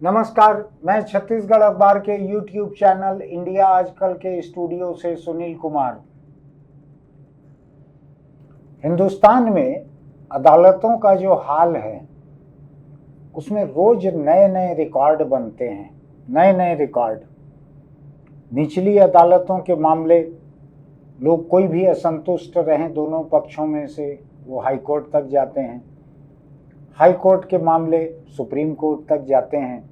नमस्कार। मैं छत्तीसगढ़ अखबार के YouTube चैनल इंडिया आजकल के स्टूडियो से सुनील कुमार। हिंदुस्तान में अदालतों का जो हाल है उसमें रोज नए नए रिकॉर्ड बनते हैं, नए नए रिकॉर्ड। निचली अदालतों के मामले, लोग कोई भी असंतुष्ट रहें दोनों पक्षों में से वो हाई कोर्ट तक जाते हैं। हाई कोर्ट के मामले सुप्रीम कोर्ट तक जाते हैं।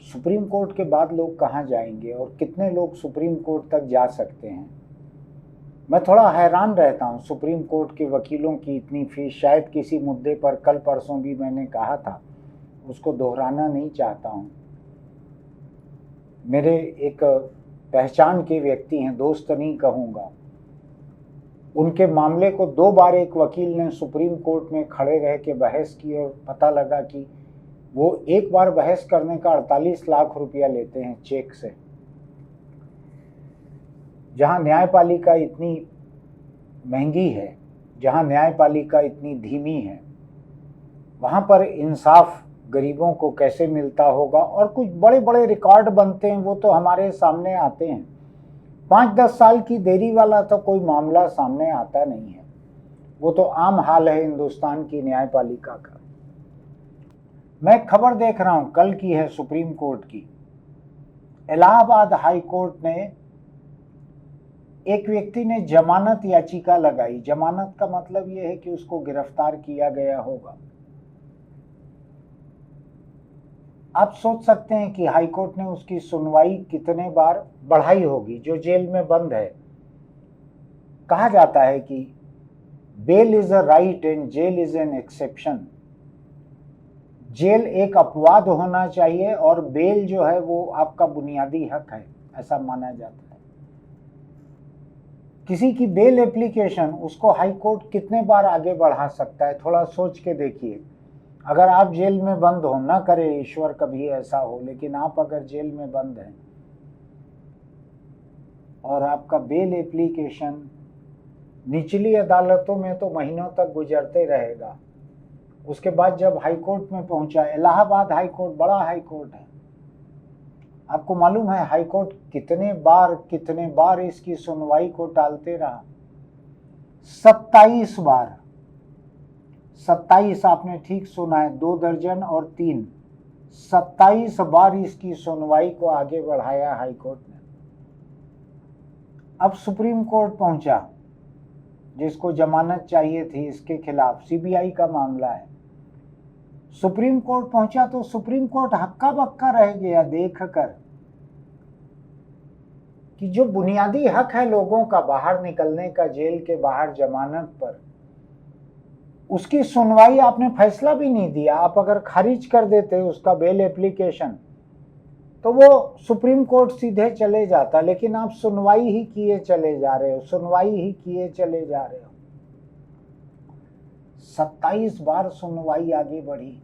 सुप्रीम कोर्ट के बाद लोग कहाँ जाएंगे और कितने लोग सुप्रीम कोर्ट तक जा सकते हैं? मैं थोड़ा हैरान रहता हूँ सुप्रीम कोर्ट के वकीलों की इतनी फीस। शायद किसी मुद्दे पर कल परसों भी मैंने कहा था, उसको दोहराना नहीं चाहता हूँ। मेरे एक पहचान के व्यक्ति हैं, दोस्त नहीं कहूँगा, उनके मामले को 2 बार एक वकील ने सुप्रीम कोर्ट में खड़े रह के बहस की और पता लगा कि वो एक बार बहस करने का 48 लाख रुपया लेते हैं चेक से। जहां न्यायपालिका इतनी महंगी है, जहां न्यायपालिका इतनी धीमी है, वहां पर इंसाफ गरीबों को कैसे मिलता होगा? और कुछ बड़े बड़े रिकॉर्ड बनते हैं, वो तो हमारे सामने आते हैं। 5-10 साल की देरी वाला तो कोई मामला सामने आता नहीं है। वो तो आम हाल है हिंदुस्तान की न्यायपालिका का। मैं खबर देख रहा हूं, कल की है, सुप्रीम कोर्ट की। इलाहाबाद हाई कोर्ट ने, एक व्यक्ति ने जमानत याचिका लगाई। जमानत का मतलब यह है कि उसको गिरफ्तार किया गया होगा। आप सोच सकते हैं कि हाई कोर्ट ने उसकी सुनवाई कितने बार बढ़ाई होगी। जो जेल में बंद है, कहा जाता है कि bail is a right and jail is an exception. Jail एक अपवाद होना चाहिए और बेल जो है वो आपका बुनियादी हक है, ऐसा माना जाता है। किसी की बेल एप्लीकेशन, उसको हाई कोर्ट कितने बार आगे बढ़ा सकता है? थोड़ा सोच के देखिए। अगर आप जेल में बंद हो, ना करे ईश्वर कभी ऐसा हो, लेकिन आप अगर जेल में बंद हैं और आपका बेल एप्लीकेशन निचली अदालतों में तो महीनों तक गुजरते रहेगा। उसके बाद जब हाई कोर्ट में पहुंचा, इलाहाबाद हाई कोर्ट बड़ा हाई कोर्ट है, आपको मालूम है हाई कोर्ट कितने बार इसकी सुनवाई को टालते रहा? 27 बार। 27, आपने ठीक सुना है, 2 दर्जन और 3, 27 बार इसकी सुनवाई को आगे बढ़ाया हाई कोर्ट ने। अब सुप्रीम कोर्ट पहुंचा, जिसको जमानत चाहिए थी इसके खिलाफ, सीबीआई का मामला है। सुप्रीम कोर्ट पहुंचा तो सुप्रीम कोर्ट हक्का बक्का रह गया देखकर कि जो बुनियादी हक है लोगों का बाहर निकलने का, जेल के बाहर जमानत पर, उसकी सुनवाई आपने फैसला भी नहीं दिया। आप अगर खारिज कर देते उसका बेल एप्लीकेशन तो वो सुप्रीम कोर्ट सीधे चले जाता, लेकिन आप सुनवाई ही किए चले जा रहे हो, सुनवाई ही किए चले जा रहे हो। 27 बार सुनवाई आगे बढ़ी।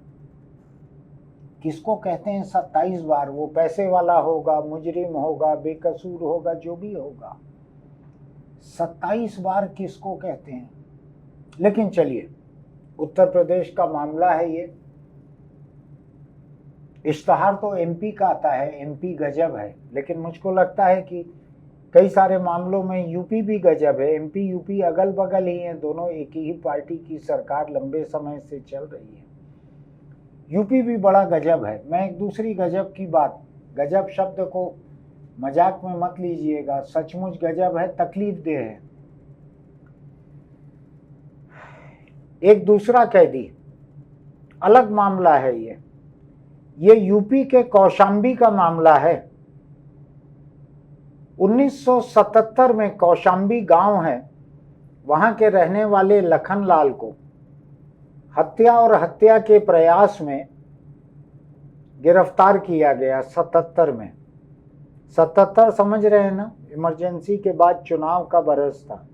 किसको कहते हैं 27 बार? वो पैसे वाला होगा, मुजरिम होगा, बेकसूर होगा, जो भी होगा। 27 बार किसको कहते हैं? लेकिन चलिए, उत्तर प्रदेश का मामला है ये। इश्तहार तो एमपी का आता है, एमपी गजब है, लेकिन मुझको लगता है कि कई सारे मामलों में यूपी भी गजब है। एमपी यूपी अगल बगल ही हैं, दोनों एक ही पार्टी की सरकार लंबे समय से चल रही है। यूपी भी बड़ा गजब है। मैं एक दूसरी गजब की बात, गजब शब्द को मजाक में मत लीजिएगा, सचमुच गजब है, तकलीफ देह है। एक दूसरा कैदी, अलग मामला है ये यूपी के कौशाम्बी का मामला है। 1977 में कौशाम्बी गांव है, वहां के रहने वाले लखनलाल को हत्या और हत्या के प्रयास में गिरफ्तार किया गया 77 में। 77 समझ रहे हैं ना, इमरजेंसी के बाद चुनाव का बरस था।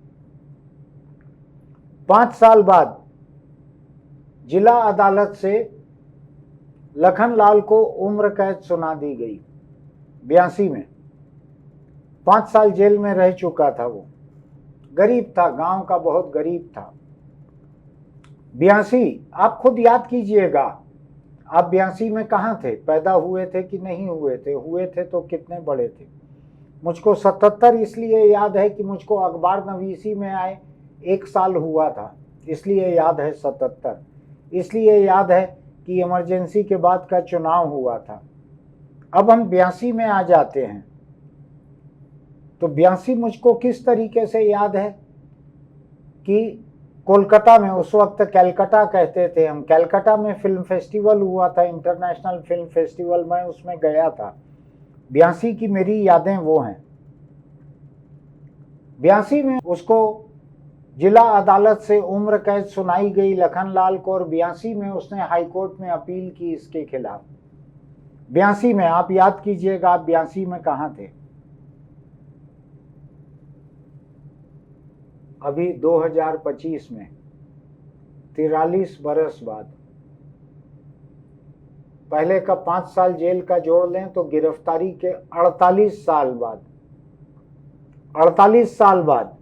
5 साल बाद जिला अदालत से लखनलाल को उम्र कैद सुना दी गई 82 में। 5 साल जेल में रह चुका था वो, गरीब था, गांव का बहुत गरीब था। 82, आप खुद याद कीजिएगा, आप 82 में कहाँ थे? पैदा हुए थे कि नहीं हुए थे? हुए थे तो कितने बड़े थे? मुझको 77 इसलिए याद है कि मुझको अखबार नवीसी में आए 1 साल हुआ था, इसलिए याद है 77। इसलिए याद है कि इमरजेंसी के बाद का चुनाव हुआ था। अब हम 82 में आ जाते हैं, तो 82 मुझको किस तरीके से याद है कि कोलकाता में, उस वक्त कैलकाटा कहते थे हम, कैलकाटा में फिल्म फेस्टिवल हुआ था, इंटरनेशनल फिल्म फेस्टिवल, मैं उसमें गया था। 82 की मेरी यादें वो हैं। 82 में उसको जिला अदालत से उम्र कैद सुनाई गई लखनलाल को, और 82 में उसने हाई कोर्ट में अपील की इसके खिलाफ। 82 में आप याद कीजिएगा, आप 82 में कहाँ थे? अभी 2025 में 43 बरस बाद, पहले का 5 साल जेल का जोड़ लें तो गिरफ्तारी के 48 साल बाद, 48 साल बाद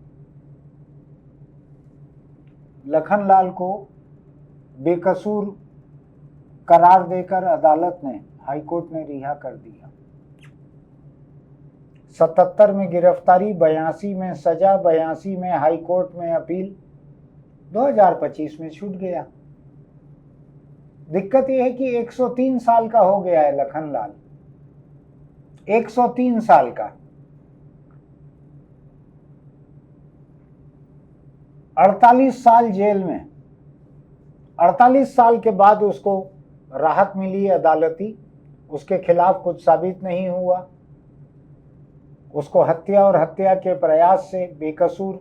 लखनलाल को बेकसूर करार देकर अदालत ने, हाई कोर्ट ने रिहा कर दिया। 77 में गिरफ्तारी, 82 में सजा, 82 में हाई कोर्ट में अपील, 2025 में छूट गया। दिक्कत यह है कि 103 साल का हो गया है लखनलाल, 103 साल का। 48 साल जेल में, 48 साल के बाद उसको राहत मिली अदालती, उसके खिलाफ कुछ साबित नहीं हुआ, उसको हत्या और हत्या के प्रयास से बेकसूर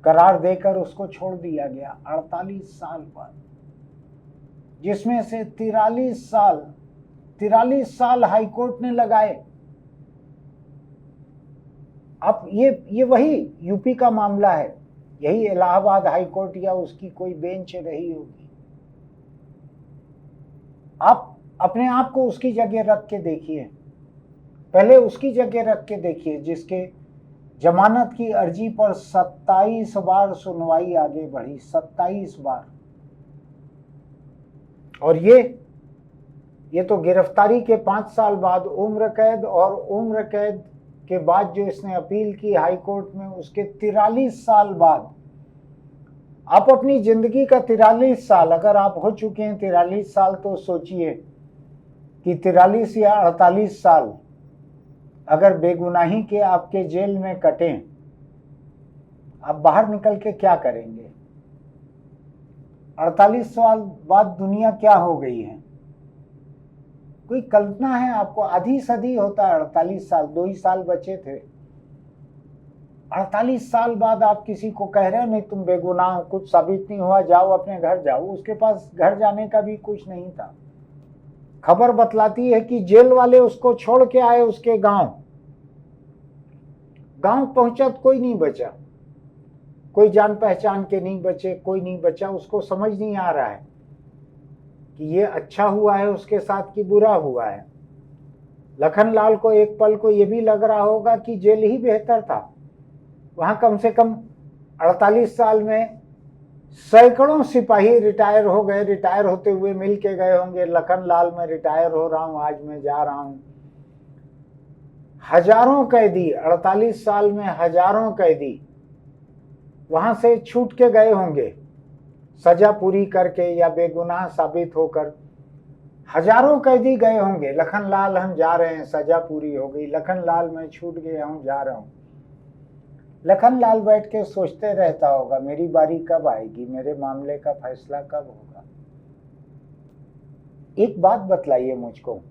करार देकर उसको छोड़ दिया गया 48 साल बाद, जिसमें से 43 साल हाई कोर्ट ने लगाए। अब ये वही यूपी का मामला है, यही इलाहाबाद हाई कोर्ट या उसकी कोई बेंच रही होगी। आप अपने आप को उसकी जगह रख के देखिए, पहले उसकी जगह रख के देखिए जिसके जमानत की अर्जी पर 27 बार सुनवाई आगे बढ़ी, 27 बार। और ये तो गिरफ्तारी के 5 साल बाद उम्र कैद, और उम्र कैद के बाद जो इसने अपील की हाई कोर्ट में, उसके 43 साल बाद। आप अपनी जिंदगी का 43 साल अगर आप हो चुके हैं 43 साल, तो सोचिए कि 43 या 48 साल अगर बेगुनाही के आपके जेल में कटें, आप बाहर निकल के क्या करेंगे? 48 साल बाद दुनिया क्या हो गई है? कोई कल्पना है आपको? आधी सदी होता है 48 साल, 2 ही साल बचे थे। 48 साल बाद आप किसी को कह रहे हो नहीं तुम बेगुनाह हो, कुछ साबित नहीं हुआ, जाओ अपने घर जाओ। उसके पास घर जाने का भी कुछ नहीं था। खबर बतलाती है कि जेल वाले उसको छोड़ के आए उसके गांव पहुंचा तो कोई नहीं बचा, कोई जान पहचान के नहीं बचे, कोई नहीं बचा। उसको समझ नहीं आ रहा है कि ये अच्छा हुआ है उसके साथ कि बुरा हुआ है। लखनलाल को एक पल को ये भी लग रहा होगा कि जेल ही बेहतर था। वहां कम से कम 48 साल में सैकड़ों सिपाही रिटायर हो गए, रिटायर होते हुए मिल के गए होंगे, लखनलाल मैं रिटायर हो रहा हूं, आज मैं जा रहा हूं। हजारों कैदी, 48 साल में हजारों कैदी वहां से छूट के गए होंगे सजा पूरी करके या बेगुनाह साबित होकर। हजारों कैदी गए होंगे, लखनलाल हम जा रहे हैं, सजा पूरी हो गई, लखनलाल मैं छूट गया हूं, जा रहा हूं। लखनलाल बैठ के सोचते रहता होगा मेरी बारी कब आएगी, मेरे मामले का फैसला कब होगा। एक बात बतलाइए मुझको,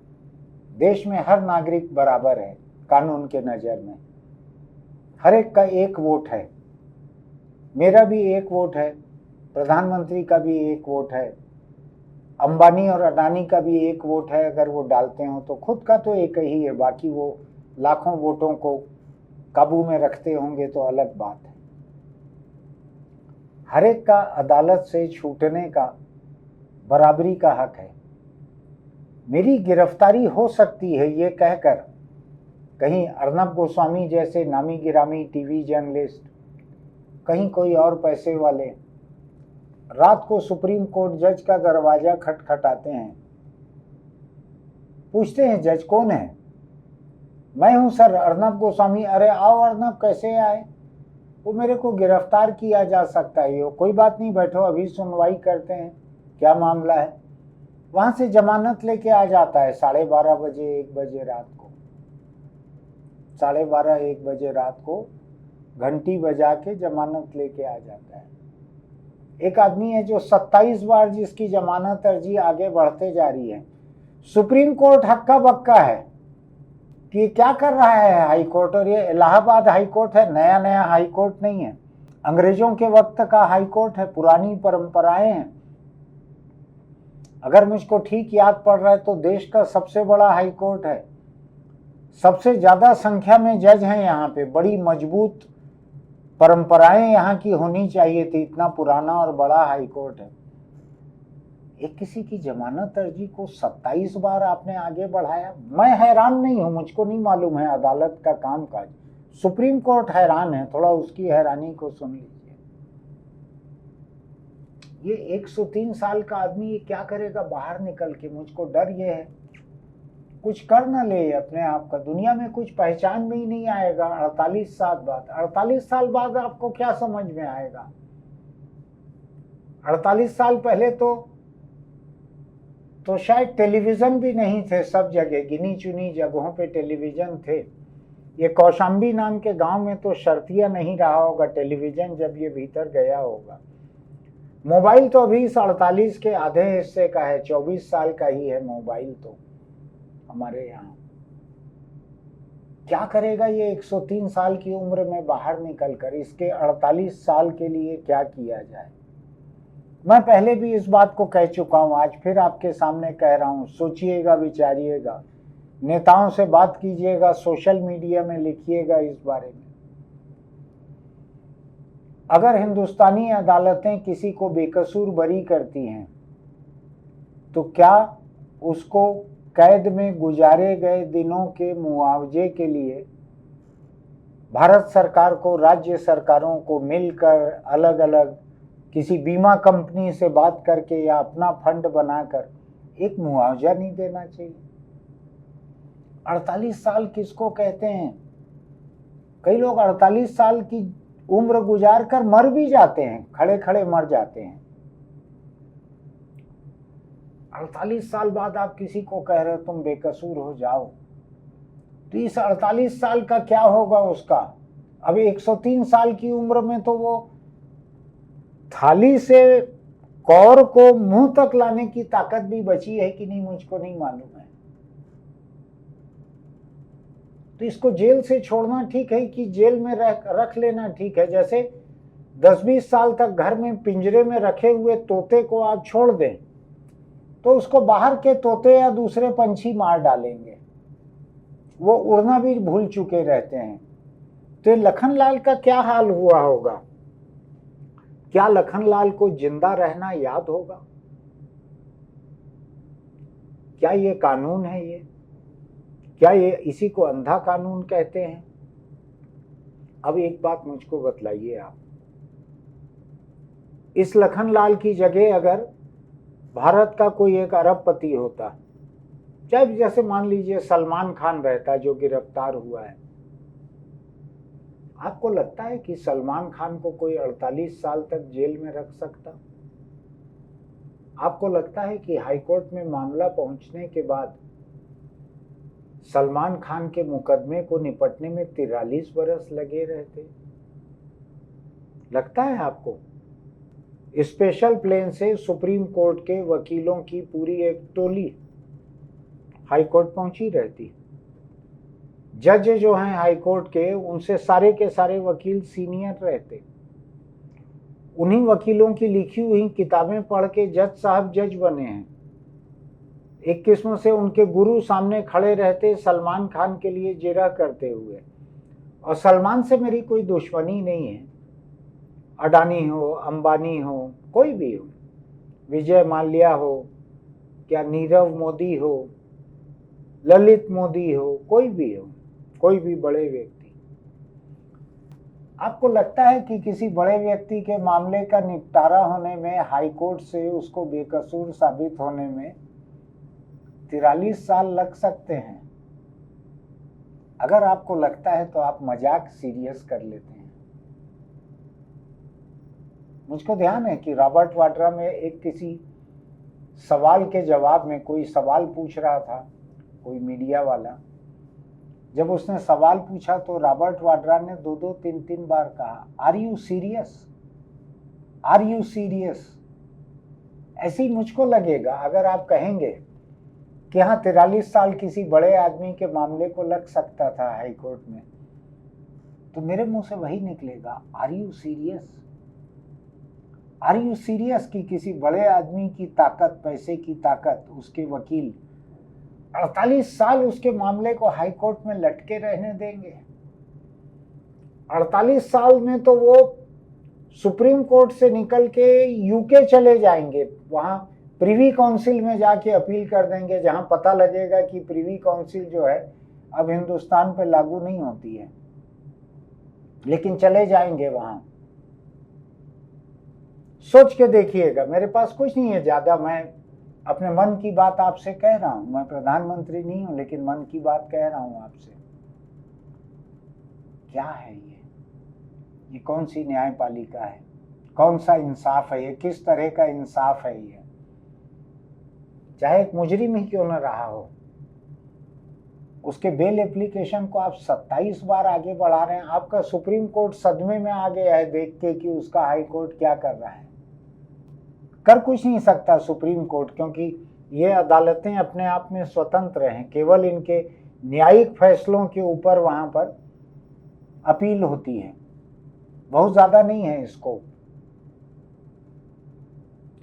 देश में हर नागरिक बराबर है कानून के नजर में, हर एक का एक वोट है। मेरा भी एक वोट है, प्रधानमंत्री का भी एक वोट है, अंबानी और अडानी का भी एक वोट है। अगर वो डालते हो तो खुद का तो एक ही है, बाकी वो लाखों वोटों को काबू में रखते होंगे तो अलग बात है। हर एक का अदालत से छूटने का बराबरी का हक है। मेरी गिरफ्तारी हो सकती है ये कहकर कहीं अर्नब गोस्वामी जैसे नामी गिरामी टीवी जर्नलिस्ट, कहीं कोई और पैसे वाले रात को सुप्रीम कोर्ट जज का दरवाजा खटखटाते हैं पूछते हैं जज कौन है, मैं हूं सर अर्नब गोस्वामी। अरे आओ अर्नब, कैसे आए? वो मेरे को गिरफ्तार किया जा सकता है। ये कोई बात नहीं, बैठो अभी सुनवाई करते हैं, क्या मामला है। वहां से जमानत लेके आ जाता है 12:30 बजे 1 बजे रात को, 12:30 1 बजे रात को घंटी बजा के जमानत लेके आ जाता है। एक आदमी है जो 27 बार जिसकी जमानत अर्जी आगे बढ़ते जा रही है। सुप्रीम कोर्ट हक्का बक्का है कि ये क्या कर रहा है हाई कोर्ट, और ये इलाहाबाद हाई कोर्ट है, नया नया हाई कोर्ट नहीं है, अंग्रेजों के वक्त का हाई कोर्ट है, पुरानी परंपराएं हैं। अगर मुझको ठीक याद पड़ रहा है तो देश का सबसे बड़ा हाई कोर्ट है, सबसे ज्यादा संख्या में जज हैं यहाँ पे, बड़ी मजबूत परंपराएं यहाँ की होनी चाहिए थी, इतना पुराना और बड़ा हाई कोर्ट है। एक किसी की जमानत अर्जी को 27 बार आपने आगे बढ़ाया। मैं हैरान नहीं हूं, मुझको नहीं मालूम है अदालत का कामकाज, सुप्रीम कोर्ट हैरान है, थोड़ा उसकी हैरानी को सुन लीजिए। ये 103 साल का आदमी ये क्या करेगा बाहर निकल के? मुझको डर ये है कुछ कर न ले अपने आप का, दुनिया में कुछ पहचान में ही नहीं आएगा 48 साल बाद। 48 साल बाद आपको क्या समझ में आएगा? 48 साल पहले तो शायद टेलीविजन भी नहीं थे, सब जगह गिनी चुनी जगहों पे टेलीविजन थे। ये कौशाम्बी नाम के गांव में तो शर्तिया नहीं रहा होगा टेलीविजन जब ये भीतर गया होगा। मोबाइल तो अभी इस 48 के आधे हिस्से का है, 24 साल का ही है मोबाइल तो हमारे यहाँ। क्या करेगा ये 103 साल की उम्र में बाहर निकलकर? इसके 48 साल के लिए क्या किया जाए? मैं पहले भी इस बात को कह चुका हूं, आज फिर आपके सामने कह रहा हूं, सोचिएगा, विचारिएगा, नेताओं से बात कीजिएगा, सोशल मीडिया में लिखिएगा इस बारे में। अगर हिंदुस्तानी अदालतें किसी को बेकसूर बरी करती हैं तो क्या उसको कैद में गुजारे गए दिनों के मुआवजे के लिए भारत सरकार को, राज्य सरकारों को मिलकर अलग अलग किसी बीमा कंपनी से बात करके या अपना फंड बनाकर एक मुआवजा नहीं देना चाहिए? 48 साल किसको कहते हैं? कई लोग 48 साल की उम्र गुजार कर मर भी जाते हैं, खड़े खड़े मर जाते हैं। 48 साल बाद आप किसी को कह रहे हो तुम बेकसूर हो जाओ, तो इस 48 साल का क्या होगा उसका? अभी 103 साल की उम्र में तो वो थाली से कौर को मुंह तक लाने की ताकत भी बची है कि नहीं मुझको नहीं मालूम है। तो इसको जेल से छोड़ना ठीक है कि जेल में रख लेना ठीक है? जैसे 10-20 साल तक घर में पिंजरे में रखे हुए तोते को आप छोड़ दें तो उसको बाहर के तोते या दूसरे पंछी मार डालेंगे, वो उड़ना भी भूल चुके रहते हैं। तो लखनलाल का क्या हाल हुआ होगा? क्या लखनलाल को जिंदा रहना याद होगा? क्या ये कानून है? ये क्या ये इसी को अंधा कानून कहते हैं? अब एक बात मुझको बतलाइए आप, इस लखनलाल की जगह अगर भारत का कोई एक अरबपति होता, चाहे जैसे मान लीजिए सलमान खान रहता जो गिरफ्तार हुआ है, आपको लगता है कि सलमान खान को कोई 48 साल तक जेल में रख सकता? आपको लगता है कि हाईकोर्ट में मामला पहुंचने के बाद सलमान खान के मुकदमे को निपटने में 43 बरस लगे रहते? लगता है आपको? स्पेशल प्लेन से सुप्रीम कोर्ट के वकीलों की पूरी एक टोली हाई कोर्ट पहुंची रहती। जज जो हैं हाई कोर्ट के, उनसे सारे के सारे वकील सीनियर रहते। उन्हीं वकीलों की लिखी हुई किताबें पढ़ के जज साहब जज बने हैं। एक किस्म से उनके गुरु सामने खड़े रहते सलमान खान के लिए जिरह करते हुए। और सलमान से मेरी कोई दुश्मनी नहीं है, अडानी हो, अंबानी हो, कोई भी हो, विजय माल्या हो, क्या नीरव मोदी हो, ललित मोदी हो, कोई भी हो, कोई भी बड़े व्यक्ति। आपको लगता है कि किसी बड़े व्यक्ति के मामले का निपटारा होने में, हाई कोर्ट से उसको बेकसूर साबित होने में 43 साल लग सकते हैं। अगर आपको लगता है तो आप मजाक सीरियस कर लेते हैं। मुझको ध्यान है कि रॉबर्ट वाड्रा में एक किसी सवाल के जवाब में कोई सवाल पूछ रहा था, कोई मीडिया वाला। जब उसने सवाल पूछा तो रॉबर्ट वाड्रा ने 2-2, 3-3 बार कहा, are you serious, are you serious. ऐसे ही मुझको लगेगा अगर आप कहेंगे कि हाँ 43 साल किसी बड़े आदमी के मामले को लग सकता था हाई कोर्ट में, तो मेरे मुंह से वही निकलेगा, are you serious, are you serious कि किसी बड़े आदमी की ताकत, पैसे की ताकत, उसके वकील 48 साल उसके मामले को हाई कोर्ट में लटके रहने देंगे। 48 साल में तो वो सुप्रीम कोर्ट से निकल के यूके चले जाएंगे, वहां प्रिवी काउंसिल में जाके अपील कर देंगे, जहां पता लगेगा कि प्रिवी काउंसिल जो है अब हिंदुस्तान पे लागू नहीं होती है, लेकिन चले जाएंगे वहां। सोच के देखिएगा, मेरे पास कुछ नहीं है ज्यादा, मैं अपने मन की बात आपसे कह रहा हूं। मैं प्रधानमंत्री नहीं हूं, लेकिन मन की बात कह रहा हूं आपसे। क्या है ये कौन सी न्यायपालिका है, कौन सा इंसाफ है ये, किस तरह का इंसाफ है ये। चाहे एक मुजरिम ही क्यों न रहा हो, उसके बेल एप्लीकेशन को आप 27 बार आगे बढ़ा रहे हैं। आपका सुप्रीम कोर्ट सदमे में आ गया है देख के कि उसका हाई कोर्ट क्या कर रहा है। कर कुछ नहीं सकता सुप्रीम कोर्ट, क्योंकि ये अदालतें अपने आप में स्वतंत्र हैं, केवल इनके न्यायिक फैसलों के ऊपर वहां पर अपील होती है, बहुत ज्यादा नहीं है इसको।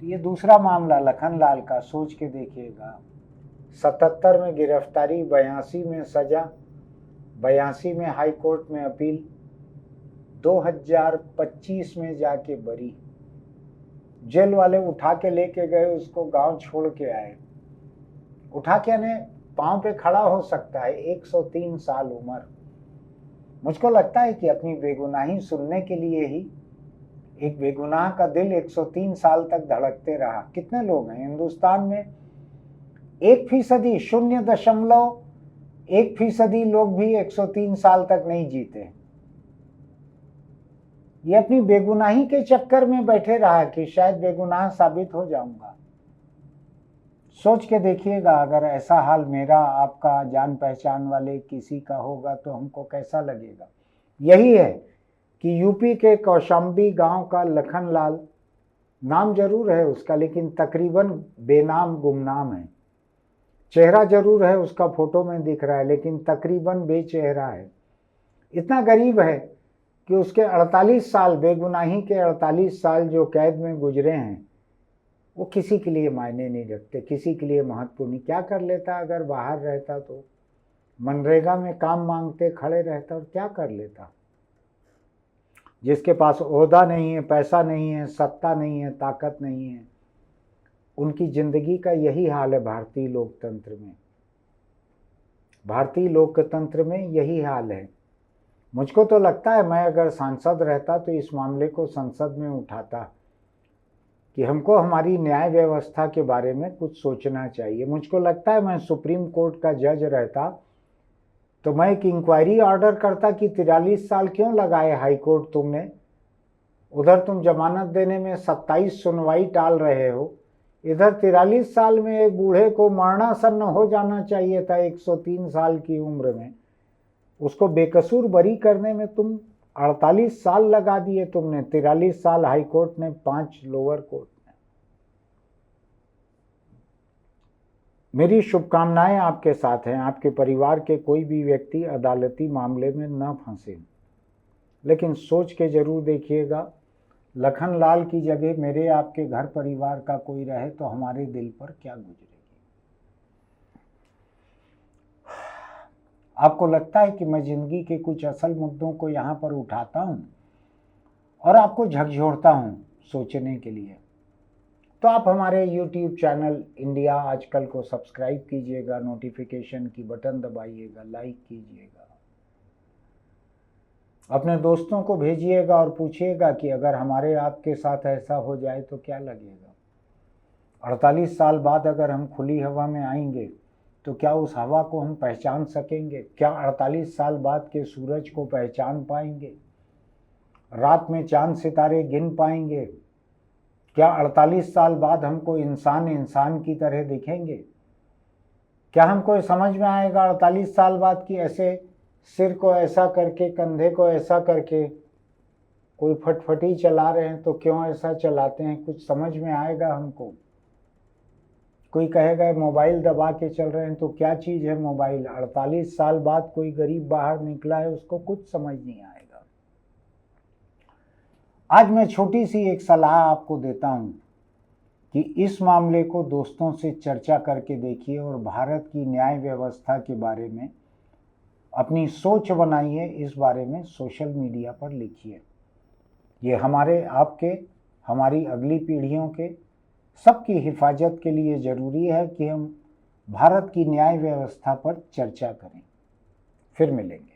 ये दूसरा मामला लखनलाल का, सोच के देखिएगा। 77 में गिरफ्तारी, 82 में सजा, 82 में हाई कोर्ट में अपील, 2025 में जाके बरी। जेल वाले उठा के लेके गए उसको, गांव छोड़ के आए। उठा के ने पांव पे खड़ा हो सकता है, 103 साल उम्र। मुझको लगता है कि अपनी बेगुनाही सुनने के लिए ही एक बेगुनाह का दिल 103 साल तक धड़कते रहा। कितने लोग हैं हिंदुस्तान में? 1%, 0.1% लोग भी 103 साल तक नहीं जीते। ये अपनी बेगुनाही के चक्कर में बैठे रहा कि शायद बेगुनाह साबित हो जाऊंगा। सोच के देखिएगा, अगर ऐसा हाल मेरा, आपका, जान पहचान वाले किसी का होगा तो हमको कैसा लगेगा। यही है कि यूपी के कौशाम्बी गांव का लखनलाल, नाम जरूर है उसका लेकिन तकरीबन बेनाम गुमनाम है। चेहरा जरूर है उसका, फोटो में दिख रहा है, लेकिन तकरीबन बेचेहरा है। इतना गरीब है कि उसके 48 साल, बेगुनाही के 48 साल जो कैद में गुजरे हैं, वो किसी के लिए मायने नहीं रखते, किसी के लिए महत्वपूर्ण नहीं। क्या कर लेता अगर बाहर रहता तो? मनरेगा में काम मांगते खड़े रहता और क्या कर लेता? जिसके पास ओहदा नहीं है, पैसा नहीं है, सत्ता नहीं है, ताकत नहीं है, उनकी जिंदगी का यही हाल है भारतीय लोकतंत्र में। भारतीय लोकतंत्र में यही हाल है। मुझको तो लगता है मैं अगर सांसद रहता तो इस मामले को संसद में उठाता कि हमको हमारी न्याय व्यवस्था के बारे में कुछ सोचना चाहिए। मुझको लगता है मैं सुप्रीम कोर्ट का जज रहता तो मैं एक इंक्वायरी ऑर्डर करता कि 43 साल क्यों लगाए हाई कोर्ट तुमने। उधर तुम जमानत देने में 27 सुनवाई टाल रहे हो, इधर 43 साल में एक बूढ़े को मरणासन्न हो जाना चाहिए था 103 साल की उम्र में, उसको बेकसूर बरी करने में तुम 48 साल लगा दिए तुमने। 43 साल हाई कोर्ट ने, 5 लोअर कोर्ट ने। मेरी शुभकामनाएं आपके साथ हैं, आपके परिवार के कोई भी व्यक्ति अदालती मामले में न फंसे। लेकिन सोच के जरूर देखिएगा, लखनलाल की जगह मेरे आपके घर परिवार का कोई रहे तो हमारे दिल पर क्या गुजरेगी। आपको लगता है कि मैं जिंदगी के कुछ असल मुद्दों को यहाँ पर उठाता हूँ और आपको झकझोरता हूँ सोचने के लिए, तो आप हमारे YouTube चैनल इंडिया आजकल को सब्सक्राइब कीजिएगा, नोटिफिकेशन की बटन दबाइएगा, लाइक कीजिएगा, अपने दोस्तों को भेजिएगा और पूछिएगा कि अगर हमारे आपके साथ ऐसा हो जाए तो क्या लगेगा। 48 साल बाद अगर हम खुली हवा में आएंगे तो क्या उस हवा को हम पहचान सकेंगे? क्या 48 साल बाद के सूरज को पहचान पाएंगे? रात में चांद सितारे गिन पाएंगे? क्या 48 साल बाद हमको इंसान इंसान की तरह दिखेंगे? क्या हमको समझ में आएगा 48 साल बाद कि ऐसे सिर को ऐसा करके, कंधे को ऐसा करके कोई फटफटी चला रहे हैं तो क्यों ऐसा चलाते हैं? कुछ समझ में आएगा हमको? कोई कहेगा मोबाइल दबा के चल रहे हैं तो क्या चीज़ है मोबाइल? 48 साल बाद कोई गरीब बाहर निकला है, उसको कुछ समझ नहीं आएगा। आज मैं छोटी सी एक सलाह आपको देता हूं कि इस मामले को दोस्तों से चर्चा करके देखिए और भारत की न्याय व्यवस्था के बारे में अपनी सोच बनाइए, इस बारे में सोशल मीडिया पर लिखिए। ये हमारे, आपके, हमारी अगली पीढ़ियों के सबकी हिफाजत के लिए ज़रूरी है कि हम भारत की न्याय व्यवस्था पर चर्चा करें। फिर मिलेंगे।